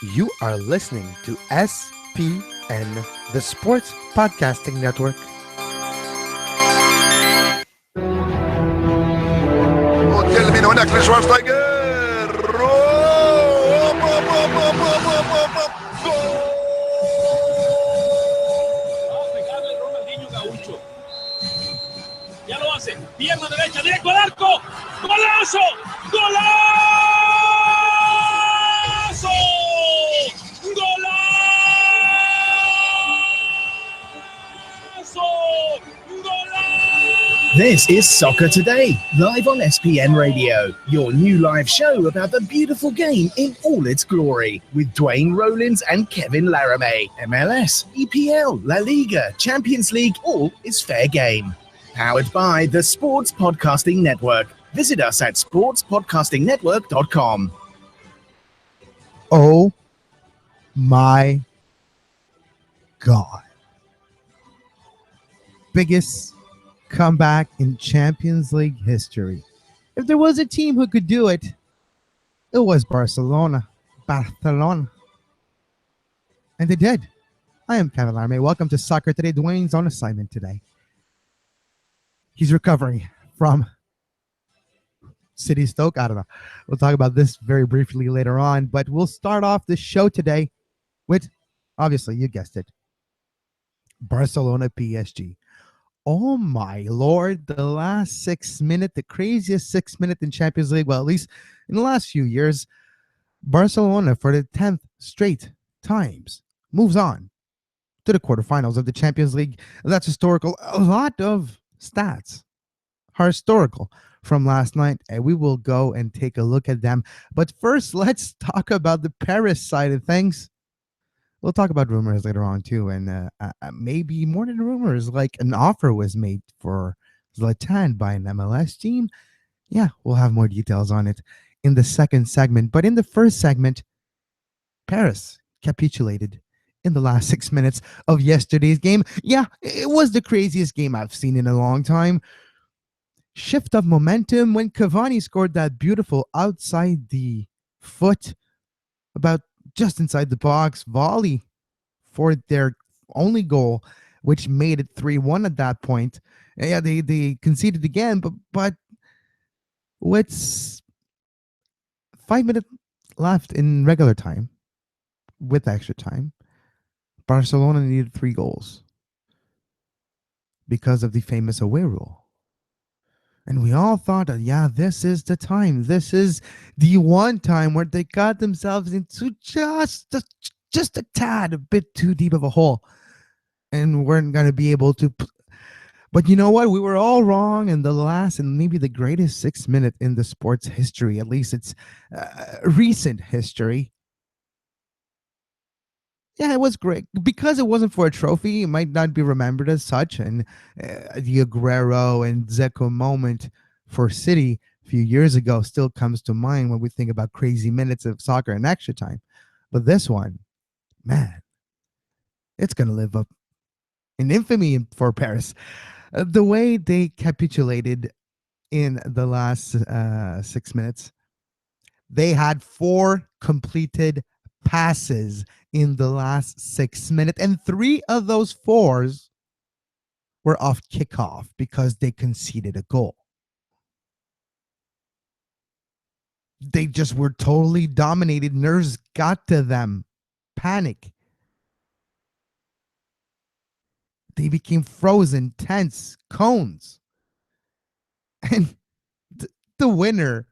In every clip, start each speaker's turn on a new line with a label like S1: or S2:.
S1: You are listening to SPN, the Sports Podcasting Network.
S2: Und termina una Schwarzenegger.
S3: Va a pegarle Ronaldinho Gaucho. Ya lo hace. Pierna derecha, directo al arco. ¡Golazo! ¡Golazo! ¡Golazo! ¡Golazo!
S4: This is Soccer Today, live on SPN Radio, your new live show about the beautiful game in all its glory, with Duane, Rollins and Kevin Laramee. MLS, EPL, La Liga, Champions League, all is fair game. Powered by the Sports Podcasting Network. Visit us at sportspodcastingnetwork.com.
S1: Oh my God. Biggest comeback in Champions League history. If there was a team who could do it, it was Barcelona. And they did. I am Kevin Laramee. Welcome to Soccer Today. Duane's on assignment today. He's recovering from City Stoke. I don't know. We'll talk about this very briefly later on, but we'll start off the show today with, obviously, you guessed it, Barcelona PSG. Oh my Lord, the last 6 minutes, the craziest 6 minutes in Champions League, well, at least in the last few years, Barcelona, for the 10th straight times, moves on to the quarterfinals of the Champions League. That's historical. A lot of stats are historical from last night, and we will go and take a look at them. But first, let's talk about the Paris side of things. We'll talk about rumors later on, too, and maybe more than rumors, like an offer was made for Zlatan by an MLS team. Yeah, we'll have more details on it in the second segment. But in the first segment, Paris capitulated in the last 6 minutes of yesterday's game. Yeah, it was the craziest game I've seen in a long time. Shift of momentum when Cavani scored that beautiful outside the foot, about just inside the box volley for their only goal, which made it 3-1 at that point. Yeah, they conceded again, but with 5 minutes left in regular time, with extra time, Barcelona needed 3 goals because of the famous away rule. And we all thought that, yeah, this is the time. This is the one time where they got themselves into just a tad, a bit too deep of a hole, and weren't going to be able to. But you know what? We were all wrong in the last and maybe the greatest 6 minutes in the sports history. At least it's recent history. Yeah, it was great. Because it wasn't for a trophy, it might not be remembered as such. And the Aguero and Dzeko moment for City a few years ago still comes to mind when we think about crazy minutes of soccer and extra time. But this one, man, it's going to live up in infamy for Paris. The way they capitulated in the last 6 minutes, they had 4 completed passes in the last 6 minutes, and 3 of those 4s were off kickoff because they conceded a goal. They just were totally dominated. Nerves got to them. Panic. They became frozen, tense, cones. And the winner,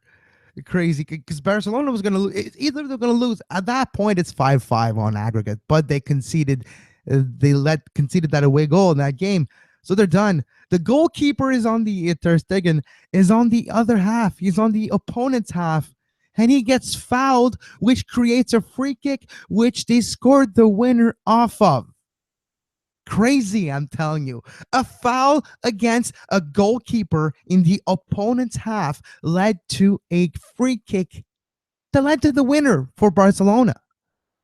S1: crazy, because Barcelona was going to lose. Either they're going to lose. At that point, it's 5-5 on aggregate, but they conceded. Conceded that away goal in that game, so they're done. The goalkeeper is on the Ter Stegen is on the other half. He's on the opponent's half, and he gets fouled, which creates a free kick, which they scored the winner off of. Crazy, I'm telling you. A foul against a goalkeeper in the opponent's half led to a free kick that led to the winner for Barcelona.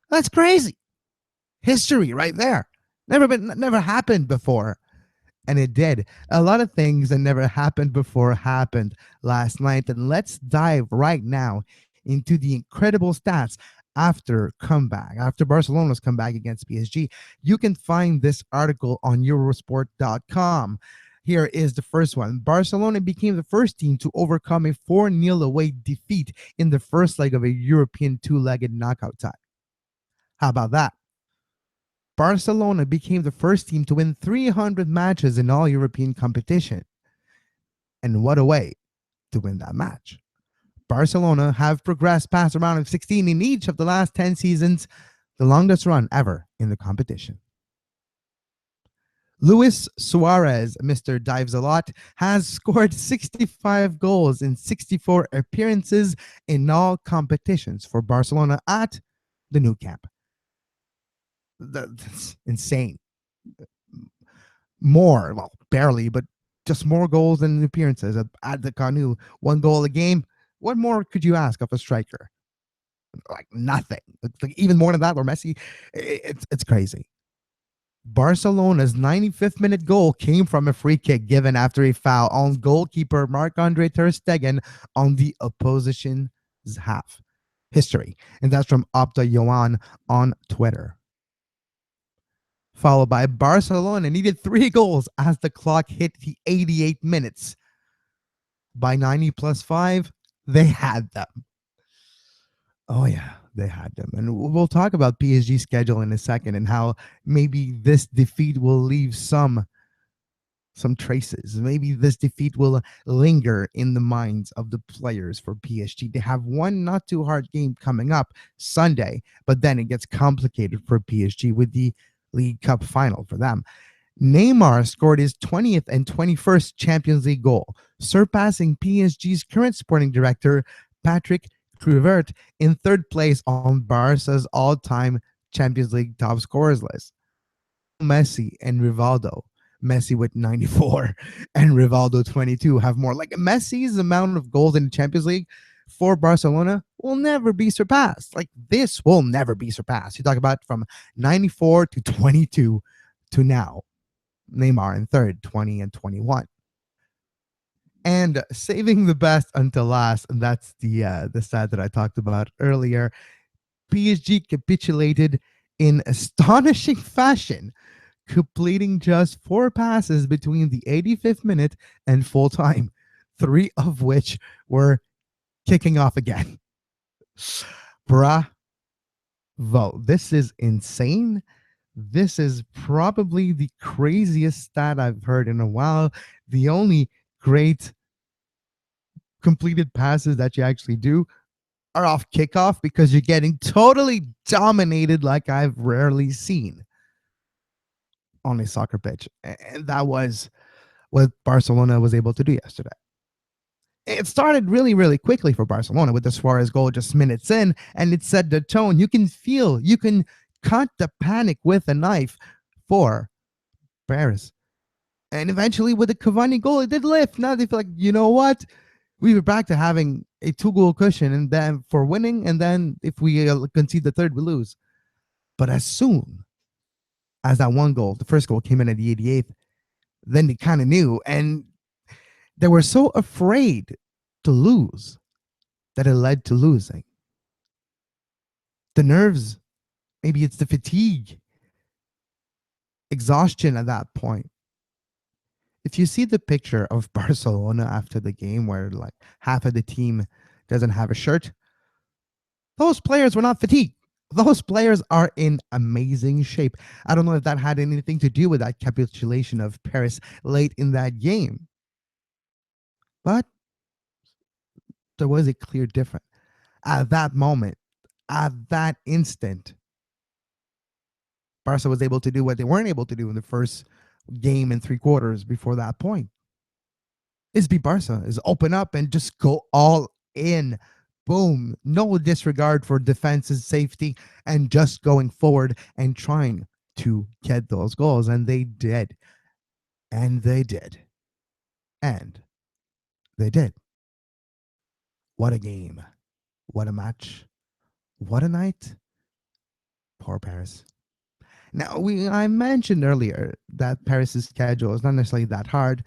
S1: That's crazy. History right there. Never happened before. And it did. A lot of things that never happened before happened last night. And let's dive right now into the incredible stats after Barcelona's comeback against PSG. You can find this article on Eurosport.com. Here is the first one. Barcelona became the first team to overcome a 4-0 away defeat in the first leg of a European two-legged knockout tie. How about that? Barcelona became the first team to win 300 matches in all European competition. And what a way to win that match. Barcelona have progressed past the round of 16 in each of the last 10 seasons, the longest run ever in the competition. Luis Suarez, Mr. Dives a Lot, has scored 65 goals in 64 appearances in all competitions for Barcelona at the Nou Camp. That's insane. More, well, barely, but just more goals than appearances at the Camp Nou. 1 goal a game. What more could you ask of a striker? Like nothing. It's like even more than that, or Messi. It's crazy. Barcelona's 95th minute goal came from a free kick given after a foul on goalkeeper Marc-Andre ter Stegen on the opposition's half. History. And that's from Opta Yoan on Twitter. Followed by Barcelona needed 3 goals as the clock hit the 88 minutes. By 90 plus 5, they had them. Oh, yeah, they had them. And we'll talk about PSG schedule in a second and how maybe this defeat will leave some traces. Maybe this defeat will linger in the minds of the players for PSG. They have one not too hard game coming up Sunday, but then it gets complicated for PSG with the League Cup final for them. Neymar scored his 20th and 21st Champions League goal, surpassing PSG's current sporting director, Patrick Kluivert, in 3rd place on Barca's all-time Champions League top scorers list. Messi and Rivaldo, Messi with 94 and Rivaldo 22, have more. Like Messi's amount of goals in the Champions League for Barcelona will never be surpassed. Like this will never be surpassed. You talk about from 94 to 22 to now. Neymar in 3rd, 20 and 21. And saving the best until last, and that's the stat that I talked about earlier. PSG capitulated in astonishing fashion, completing just 4 passes between the 85th minute and full time, 3 of which were kicking off again. Bravo. This is insane. This is probably the craziest stat I've heard in a while. The only great completed passes that you actually do are off kickoff because you're getting totally dominated like I've rarely seen on a soccer pitch. And that was what Barcelona was able to do yesterday. It started really, really quickly for Barcelona with the Suarez goal just minutes in, and it set the tone. You can cut the panic with a knife for Paris. And eventually with the Cavani goal, it did lift. Now they feel like, you know what? We were back to having a 2-goal cushion and then for winning, and then if we concede the 3rd, we lose. But as soon as that 1 goal, the first goal came in at the 88th, then they kind of knew. And they were so afraid to lose that it led to losing. The nerves, maybe it's the fatigue, exhaustion at that point. If you see the picture of Barcelona after the game where like half of the team doesn't have a shirt, those players were not fatigued. Those players are in amazing shape. I don't know if that had anything to do with that capitulation of Paris late in that game. But there was a clear difference. At that moment, at that instant, Barca was able to do what they weren't able to do in the first game and 3 quarters before that point. Is be Barca, is open up and just go all in. Boom. No disregard for defense's safety and just going forward and trying to get those goals. And they did. And they did. And they did. What a game. What a match. What a night. Poor Paris. Now, I mentioned earlier that Paris's schedule is not necessarily that hard,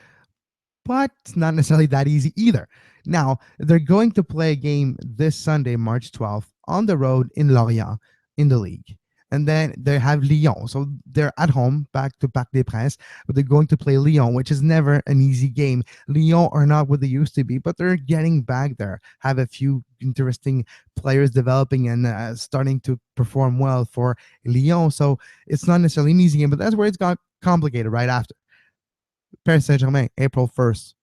S1: but it's not necessarily that easy either. Now, they're going to play a game this Sunday, March 12th, on the road in Lorient in the league. And then they have Lyon. So they're at home, back to Parc des Princes, but they're going to play Lyon, which is never an easy game. Lyon are not what they used to be, but they're getting back there. Have a few interesting players developing and starting to perform well for Lyon. So it's not necessarily an easy game, but that's where it's got complicated right after. Paris Saint-Germain, April 1st,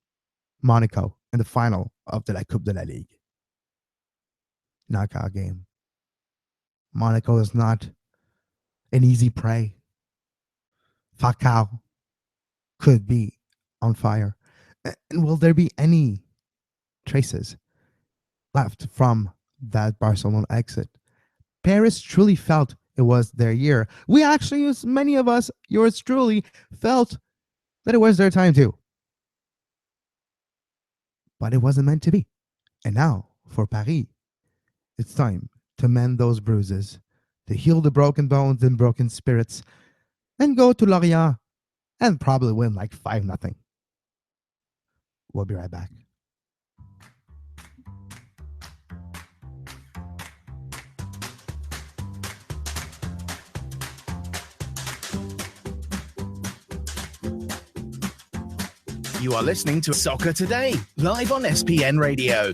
S1: Monaco in the final of the La Coupe de la Ligue. Knockout game. Monaco is not an easy prey. Falcao could be on fire. And will there be any traces left from that Barcelona exit? Paris truly felt it was their year. We actually, as many of us, yours truly, felt that it was their time too. But it wasn't meant to be. And now, for Paris, it's time to mend those bruises, to heal the broken bones and broken spirits, and go to Lorient and probably win like 5-0. We'll be right back.
S4: You are listening to Soccer Today, live on SPN Radio.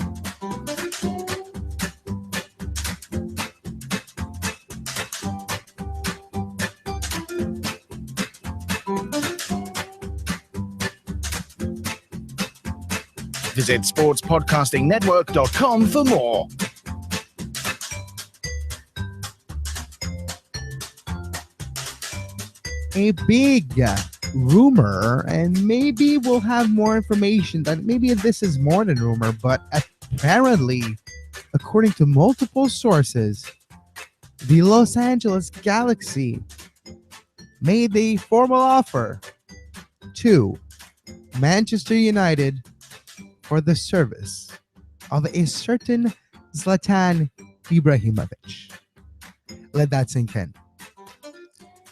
S4: Visit sportspodcastingnetwork.com for more.
S1: A big rumor, and maybe we'll have more information that maybe this is more than rumor, but apparently, according to multiple sources, the Los Angeles Galaxy made a formal offer to Manchester United for the service of a certain Zlatan Ibrahimovic. Let that sink in.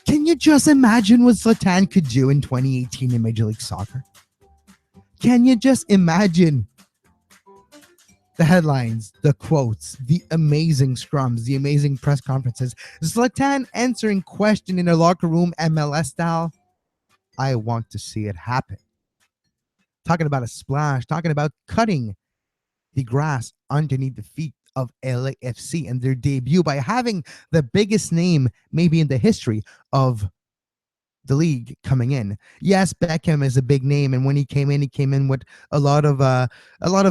S1: Can you just imagine what Zlatan could do in 2018 in Major League Soccer? Can you just imagine the headlines, the quotes, the amazing scrums, the amazing press conferences? Zlatan answering question in a locker room MLS style? I want to see it happen. Talking about a splash, talking about cutting the grass underneath the feet of LAFC and their debut by having the biggest name maybe in the history of the league coming in. Yes, Beckham is a big name, and when he came in with a lot of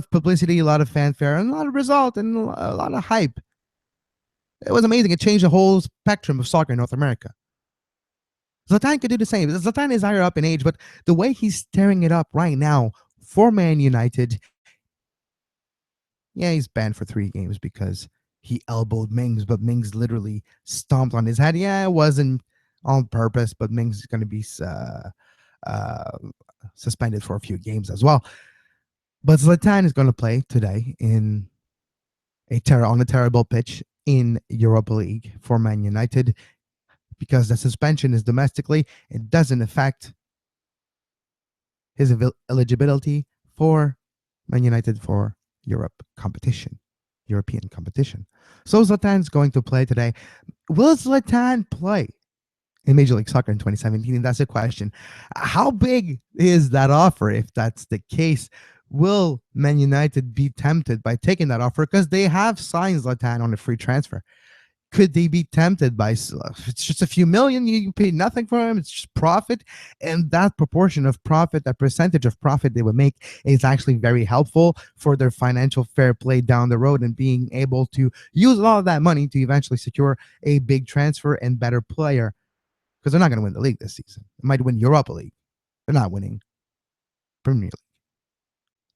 S1: publicity, a lot of fanfare, and a lot of result, and a lot of hype. It was amazing. It changed the whole spectrum of soccer in North America. Zlatan could do the same. Zlatan is higher up in age, but the way he's tearing it up right now for Man United, yeah, he's banned for 3 games because he elbowed Mings, but Mings literally stomped on his head. Yeah, it wasn't on purpose, but Mings is going to be suspended for a few games as well. But Zlatan is going to play today on a terrible pitch in Europa League for Man United. Because the suspension is domestically, it doesn't affect his eligibility for Man United for European competition. So Zlatan's going to play today. Will Zlatan play in Major League Soccer in 2017? And that's a question. How big is that offer? If that's the case, will Man United be tempted by taking that offer? Because they have signed Zlatan on a free transfer. Could they be tempted by, it's just a few million, you pay nothing for him, it's just profit, and that proportion of profit, that percentage of profit they would make is actually very helpful for their financial fair play down the road and being able to use all of that money to eventually secure a big transfer and better player, because they're not going to win the league this season. They might win Europa League. They're not winning Premier League.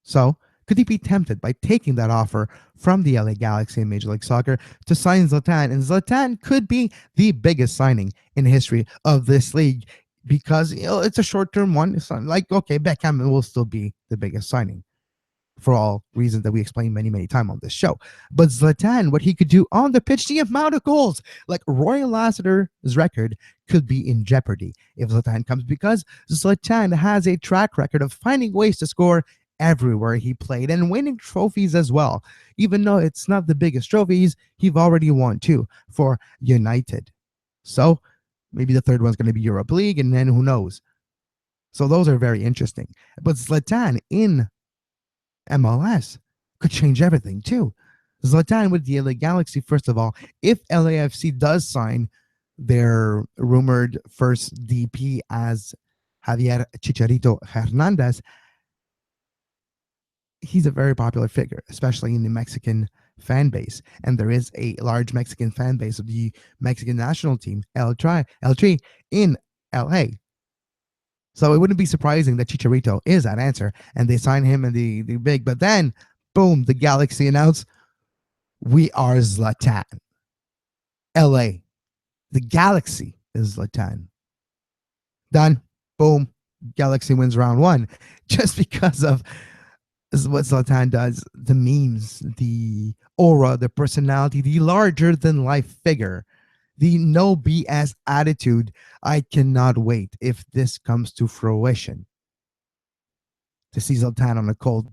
S1: So could he be tempted by taking that offer from the LA Galaxy in Major League Soccer to sign Zlatan? And Zlatan could be the biggest signing in the history of this league because it's a short-term one. It's not like, okay, Beckham will still be the biggest signing for all reasons that we explained many, many times on this show. But Zlatan, what he could do on the pitch, the amount of goals, like Roy Lassiter's record could be in jeopardy if Zlatan comes, because Zlatan has a track record of finding ways to score everywhere he played and winning trophies as well. Even though it's not the biggest trophies, he've already won two for United. So maybe the third one's going to be Europa League, and then who knows? So those are very interesting. But Zlatan in MLS could change everything too. Zlatan with the LA Galaxy, first of all, if LAFC does sign their rumored first DP as Javier Chicharito Hernandez, he's a very popular figure, especially in the Mexican fan base. And there is a large Mexican fan base of the Mexican national team, El Tri, in LA. So it wouldn't be surprising that Chicharito is that answer, and they sign him in the big. But then, boom, the Galaxy announced, we are Zlatan. LA, the Galaxy is Zlatan. Done. Boom. Galaxy wins round one. Just because of what Zlatan does, the memes, the aura, the personality, the larger than life figure, the no BS attitude. I cannot wait if this comes to fruition to see Zlatan on a cold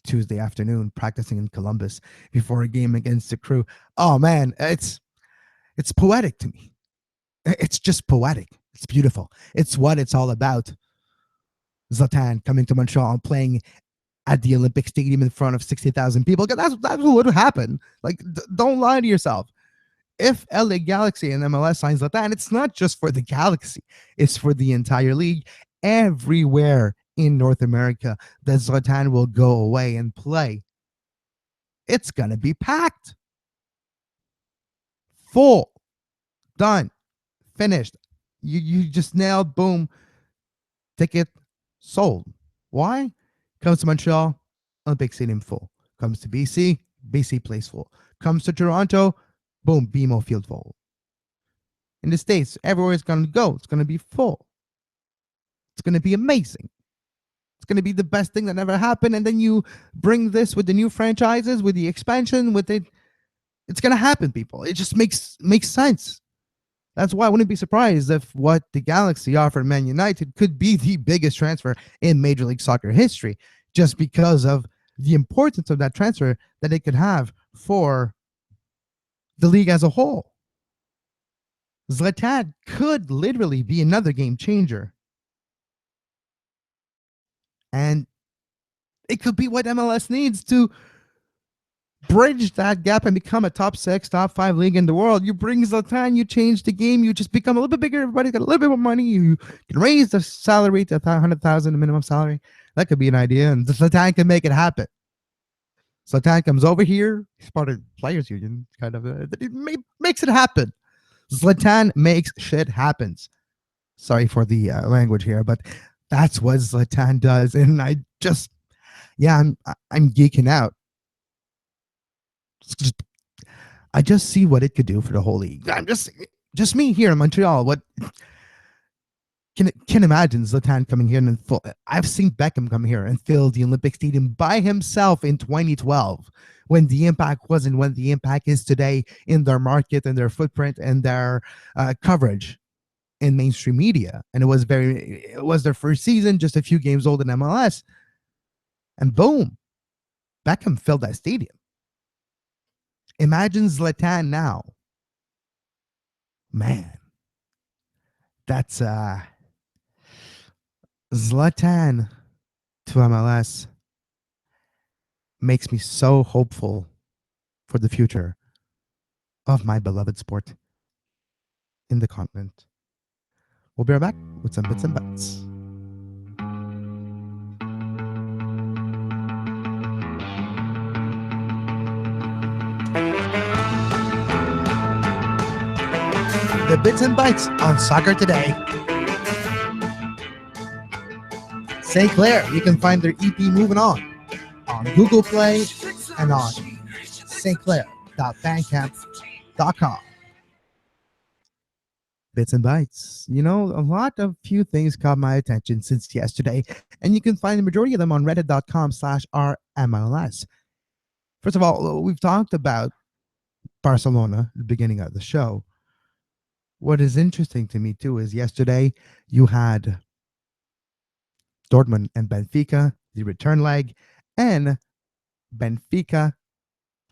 S1: Tuesday afternoon practicing in Columbus before a game against the Crew. Oh man, it's poetic to me. It's just poetic. It's beautiful. It's what it's all about. Zlatan coming to Montreal and playing at the Olympic Stadium in front of 60,000 people. That's what would happen. Like, don't lie to yourself. If LA Galaxy and MLS signs Zlatan, it's not just for the Galaxy. It's for the entire league. Everywhere in North America that Zlatan will go away and play, it's going to be packed. Full. Done. Finished. You just nailed, boom, ticket sold. Why? Comes to Montreal, Olympic Stadium full. Comes to BC, BC place full. Comes to Toronto, boom, BMO Field full. In the States, everywhere it's going to go, it's going to be full. It's going to be amazing. It's going to be the best thing that ever happened. And then you bring this with the new franchises, with the expansion, with it. It's going to happen, people. It just makes sense. That's why I wouldn't be surprised if what the Galaxy offered Man United could be the biggest transfer in Major League Soccer history, just because of the importance of that transfer that it could have for the league as a whole. Zlatan could literally be another game changer. And it could be what MLS needs to bridge that gap and become a top 6, top 5 league in the world. You bring Zlatan, you change the game, you just become a little bit bigger. Everybody's got a little bit more money. You can raise the salary to 100,000, the minimum salary. That could be an idea, and Zlatan can make it happen. Zlatan comes over here. He's part of the Players Union, kind of. It makes it happen. Zlatan makes shit happens. Sorry for the language here, but that's what Zlatan does, and I'm geeking out. I just see what it could do for the whole league. I'm just me here in Montreal. What can imagine Zlatan coming here and full. I've seen Beckham come here and fill the Olympic Stadium by himself in 2012, when the impact wasn't what the impact is today in their market and their footprint and their coverage in mainstream media. And it was their first season, just a few games old in MLS, and boom, Beckham filled that stadium. Imagine Zlatan now. Man, that's Zlatan to MLS makes me so hopeful for the future of my beloved sport in the continent. We'll be right back with some bits and bats. The bits and bites on Soccer Today. St. Clair, you can find their EP Moving On Google Play and on stclair.bandcamp.com. Bits and bites. You know, a few things caught my attention since yesterday, and you can find the majority of them on reddit.com/rmls. First of all, we've talked about Barcelona at the beginning of the show. What is interesting to me, too, is yesterday you had Dortmund and Benfica the return leg, and Benfica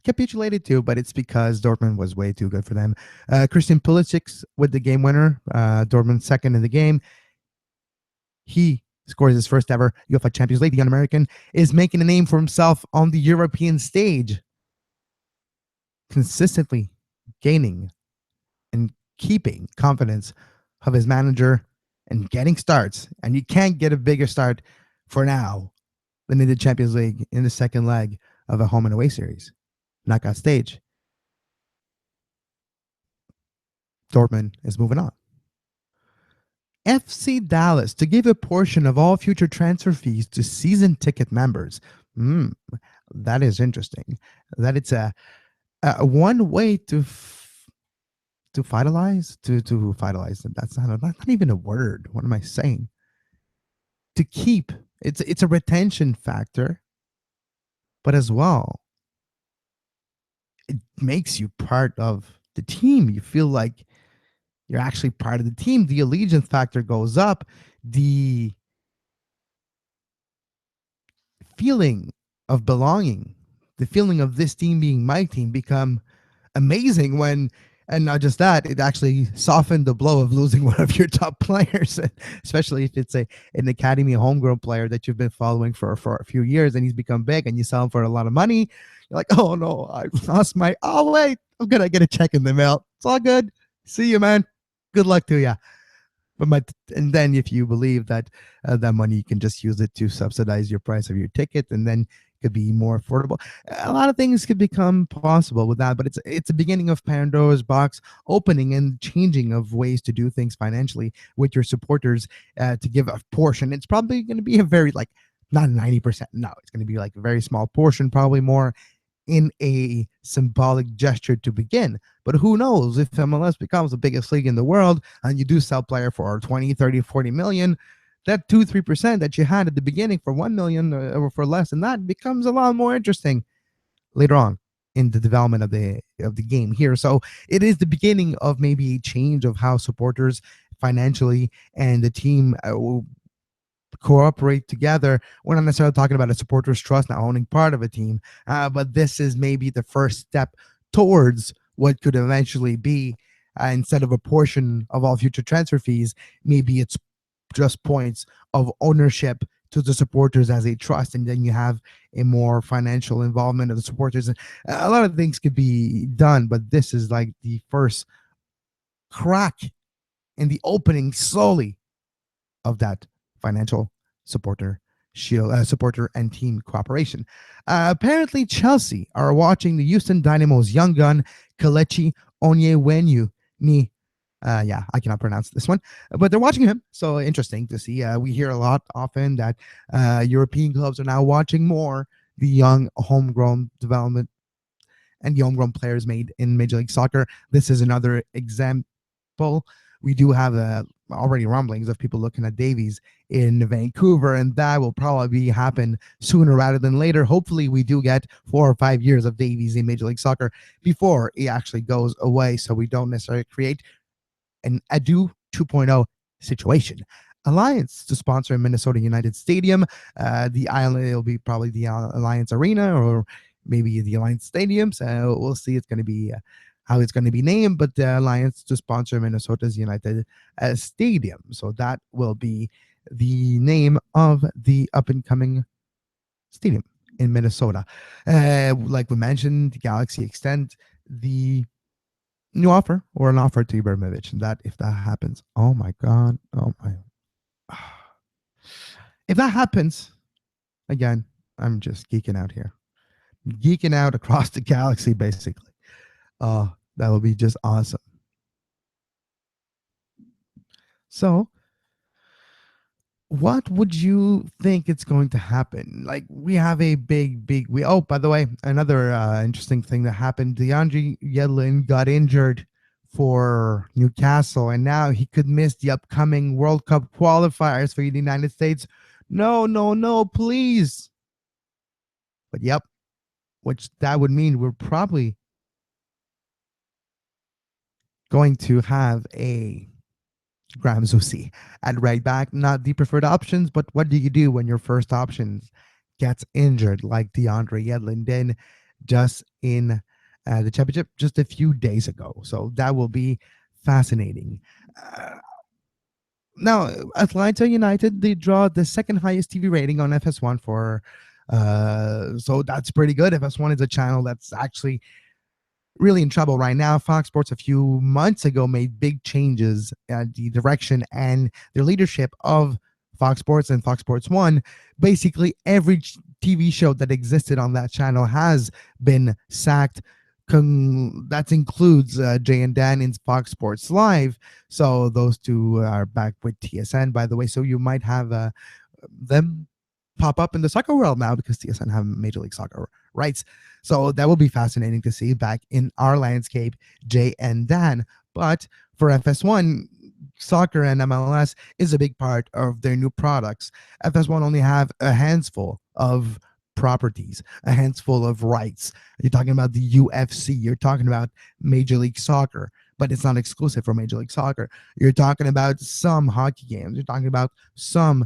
S1: capitulated too, but it's because Dortmund was way too good for them. Christian Pulisic with the game winner, Dortmund second in the game. He scores his first ever UEFA Champions League. The young American is making a name for himself on the European stage, consistently gaining and keeping confidence of his manager and getting starts. And you can't get a bigger start for now than in the Champions League in the second leg of a home and away series, knockout stage. Dortmund is moving on. FC Dallas to give a portion of all future transfer fees to season ticket members. That is interesting. That it's a one way to vitalize. That's not even a word. What am I saying? To keep. It's a retention factor, but as well, it makes you part of the team. You feel like you're actually part of the team. The allegiance factor goes up. The feeling of belonging, the feeling of this team being my team become amazing when, and not just that, it actually softened the blow of losing one of your top players, especially if it's an academy homegrown player that you've been following for a few years and he's become big and you sell him for a lot of money. You're like, oh no, I lost oh wait, I'm going to get a check in the mail. It's all good. See you, man. Good luck to you. And then if you believe that that money, you can just use it to subsidize your price of your ticket, and then it could be more affordable. A lot of things could become possible with that, but it's a beginning of Pandora's box opening and changing of ways to do things financially with your supporters to give a portion. It's probably going to be a very not 90%. No, it's going to be like a very small portion, probably more in a symbolic gesture to begin. But who knows, if MLS becomes the biggest league in the world and you do sell player for 20, 30, 40 million, that 2-3% that you had at the beginning for 1 million or for less than that becomes a lot more interesting later on in the development of the game here. So it is the beginning of maybe a change of how supporters financially and the team will cooperate together. We're not necessarily talking about a supporters trust now owning part of a team, but this is maybe the first step towards what could eventually be, instead of a portion of all future transfer fees, maybe it's just points of ownership to the supporters as a trust, and then you have a more financial involvement of the supporters. A lot of things could be done, but this is like the first crack in the opening slowly of that financial supporter and team cooperation. Apparently, Chelsea are watching the Houston Dynamo's young gun Kelechi Onyewenyu. Yeah, I cannot pronounce this one, but they're watching him. So interesting to see. We hear a lot often that European clubs are now watching more the young homegrown development and the homegrown players made in Major League Soccer. This is another example. We do have already rumblings of people looking at Davies in Vancouver, and that will probably happen sooner rather than later. Hopefully, we do get 4 or 5 years of Davies in Major League Soccer before he actually goes away, so we don't necessarily create an Adu 2.0 situation. Alliance to sponsor Minnesota United Stadium. The island, it'll be probably the Alliance Arena or maybe the Alliance Stadium. So we'll see. It's going to be how it's going to be named, but the Alliance to sponsor Minnesota's United Stadium. So that will be the name of the up and coming stadium in Minnesota. Like we mentioned, the Galaxy extend the new offer or an offer to Ibrahimovic. And that, if that happens, oh my God, if that happens, again, I'm just geeking out here, geeking out across the galaxy, basically. That would be just awesome. So, what would you think it's going to happen? Like, we have a oh, by the way, another interesting thing that happened, DeAndre Yedlin got injured for Newcastle, and now he could miss the upcoming World Cup qualifiers for the United States. No, please. But yep, which that would mean we're probably going to have a Graham Zusi at right back, not the preferred options, but what do you do when your first options gets injured, like DeAndre Yedlin did just in the championship just a few days ago? So that will be fascinating. Uh, Now, Atlanta United, they draw the second highest TV rating on FS1 for, so that's pretty good. FS1 is a channel that's actually really in trouble right now. Fox Sports a few months ago made big changes at the direction and the leadership of Fox Sports and Fox Sports 1. Basically, every TV show that existed on that channel has been sacked. That includes Jay and Dan in Fox Sports Live. So those two are back with TSN, by the way. So you might have them pop up in the soccer world now because TSN have Major League Soccer rights. So that will be fascinating to see back in our landscape, Jay and Dan. But for FS1, soccer and MLS is a big part of their new products. FS1 only have a handful of properties, a handful of rights. You're talking about the UFC, you're talking about Major League Soccer, but it's not exclusive for Major League Soccer. You're talking about some hockey games, you're talking about some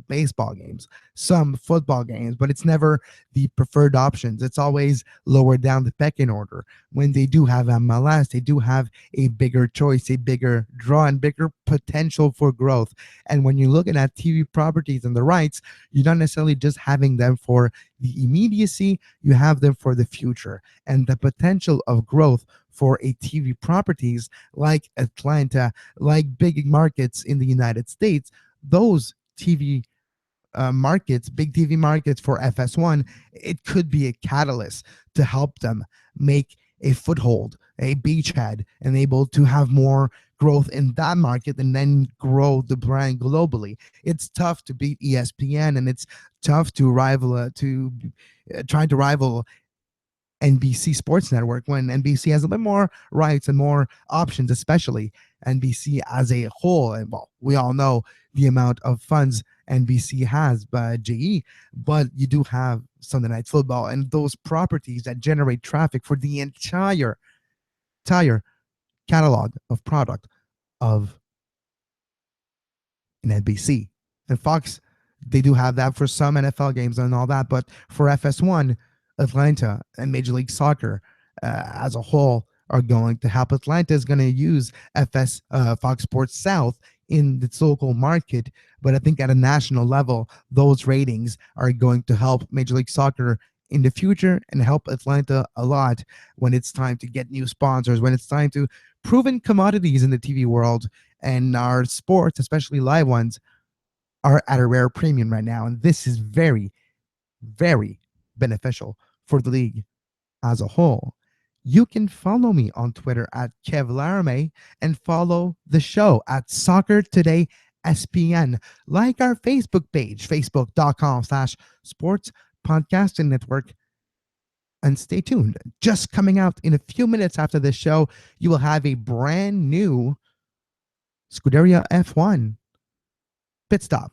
S1: baseball games, some football games, but it's never the preferred options. It's always lower down the pecking order. When they do have MLS, they do have a bigger choice, a bigger draw, and bigger potential for growth. And when you're looking at TV properties and the rights, you're not necessarily just having them for the immediacy, you have them for the future and the potential of growth for a TV properties like Atlanta, like big markets in the United States. Those TV markets, big TV markets for FS1, it could be a catalyst to help them make a foothold, a beachhead, and able to have more growth in that market and then grow the brand globally. It's tough to beat ESPN and it's tough to rival try to rival NBC Sports Network when NBC has a bit more rights and more options, especially NBC as a whole. And well, we all know the amount of funds NBC has by GE, but you do have Sunday Night Football and those properties that generate traffic for the entire catalog of product of in NBC. And Fox, they do have that for some NFL games and all that. But for FS1, Atlanta and Major League Soccer as a whole are going to help. Atlanta is going to use Fox Sports South in its local market. But I think at a national level, those ratings are going to help Major League Soccer in the future and help Atlanta a lot when it's time to get new sponsors, when it's time to proven commodities in the TV world and our sports, especially live ones, are at a rare premium right now. And this is very, very beneficial for the league as a whole. You can follow me on Twitter at Kev Laramee and follow the show at Soccer Today SPN. Like our Facebook page, facebook.com/sports podcasting network. And stay tuned. Just coming out in a few minutes after this show, you will have a brand new Scuderia F1 pit stop,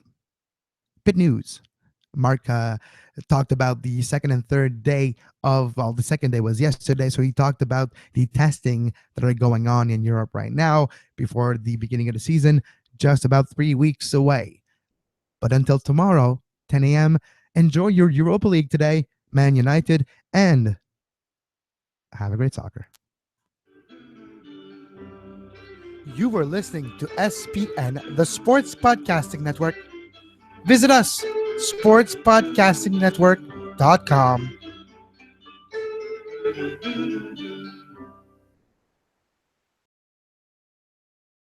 S1: pit news. Mark talked about the second and third day of, well, the second day was yesterday. So he talked about the testing that are going on in Europe right now before the beginning of the season, just about 3 weeks away. But until tomorrow, 10 a.m., enjoy your Europa League today, Man United, and have a great soccer. You were listening to SPN, the Sports Podcasting Network. Visit us, sportspodcastingnetwork.com.